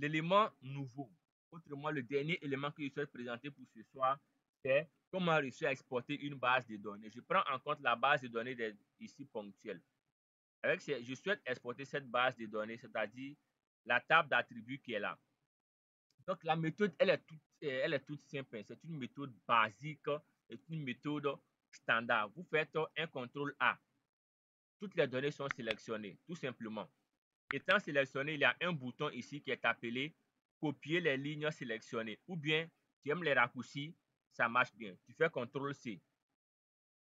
L'élément nouveau, autrement le dernier élément que je souhaite présenter pour ce soir, c'est comment réussir à exporter une base de données. Je prends en compte la base de données ici ponctuelle. Je souhaite exporter cette base de données, c'est-à-dire la table d'attributs qui est là. Donc, la méthode, elle est toute simple. C'est une méthode basique, c'est une méthode standard. Vous faites un contrôle A. Toutes les données sont sélectionnées, tout simplement. Étant sélectionné, il y a un bouton ici qui est appelé copier les lignes sélectionnées. Ou bien, tu aimes les raccourcis, ça marche bien. Tu fais CTRL C.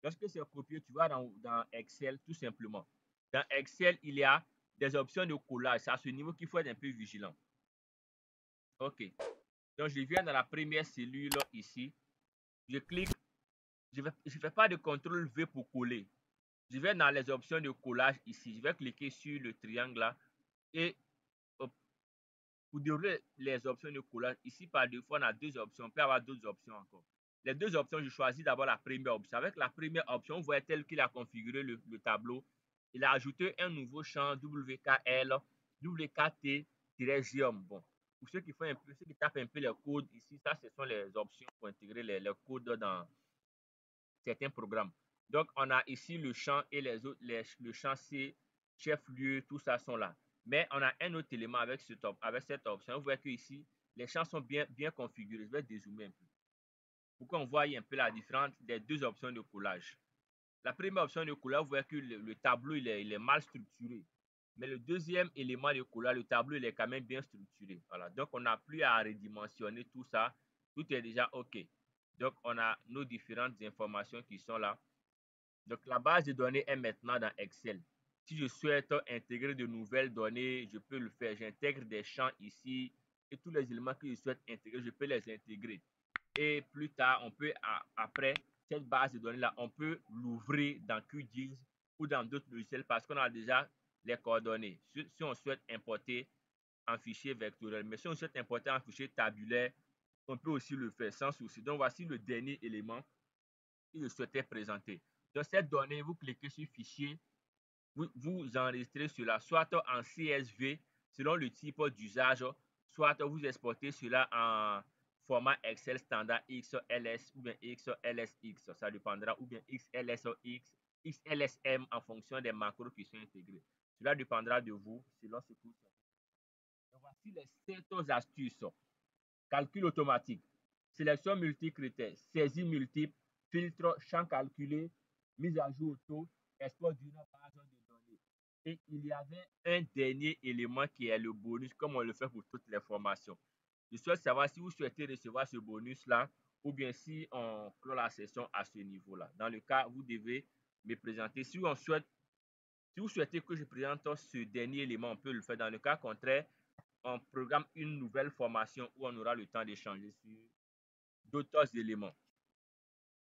Lorsque c'est copié, tu vas dans Excel, tout simplement. Dans Excel, il y a des options de collage. C'est à ce niveau qu'il faut être un peu vigilant. OK. Donc, je viens dans la première cellule ici. Je clique. Je ne fais pas de CTRL V pour coller. Je vais dans les options de collage ici. Je vais cliquer sur le triangle là. Et pour dérouler les options de collage, ici par défaut, on a deux options. On peut avoir d'autres options encore. Les deux options, je choisis d'abord la première option. Avec la première option, vous voyez tel qu'il a configuré le tableau. Il a ajouté un nouveau champ WKL, WKT-GEOM. Bon, pour ceux qui font un peu, ceux qui tapent un peu les codes ici, ça, ce sont les options pour intégrer les codes dans certains programmes. Donc, on a ici le champ et les autres, le champ C, chef-lieu, tout ça sont là. Mais on a un autre élément avec cette option. Vous voyez que ici, les champs sont bien configurés. Je vais dézoomer un peu pour qu'on voie un peu la différence des deux options de collage. La première option de collage, vous voyez que le tableau il est mal structuré. Mais le deuxième élément de collage, le tableau il est quand même bien structuré. Voilà. Donc, on n'a plus à redimensionner tout ça. Tout est déjà OK. Donc, on a nos différentes informations qui sont là. Donc, la base de données est maintenant dans Excel. Si je souhaite intégrer de nouvelles données, je peux le faire. J'intègre des champs ici et tous les éléments que je souhaite intégrer, je peux les intégrer. Et plus tard, on peut, après cette base de données-là, on peut l'ouvrir dans QGIS ou dans d'autres logiciels parce qu'on a déjà les coordonnées. Si on souhaite importer en fichier vectoriel, mais si on souhaite importer en fichier tabulaire, on peut aussi le faire sans souci. Donc, voici le dernier élément que je souhaitais présenter. Dans cette donnée, vous cliquez sur Fichier, vous enregistrez cela soit en CSV selon le type d'usage, soit vous exportez cela en format Excel standard XLS ou bien XLSX, ça dépendra, ou bien XLSX, XLSM en fonction des macros qui sont intégrés. Cela dépendra de vous selon ce que vous souhaitez. Voici les 7 astuces. Calcul automatique, sélection multicritère, saisie multiple, filtre, champ calculé, mise à jour auto, export d'une base de données. Et il y avait un dernier élément qui est le bonus, comme on le fait pour toutes les formations. Je souhaite savoir si vous souhaitez recevoir ce bonus-là ou bien si on clôt la session à ce niveau-là. Dans le cas, vous devez me présenter. Si vous souhaitez que je présente ce dernier élément, on peut le faire. Dans le cas contraire, on programme une nouvelle formation où on aura le temps d'échanger sur d'autres éléments.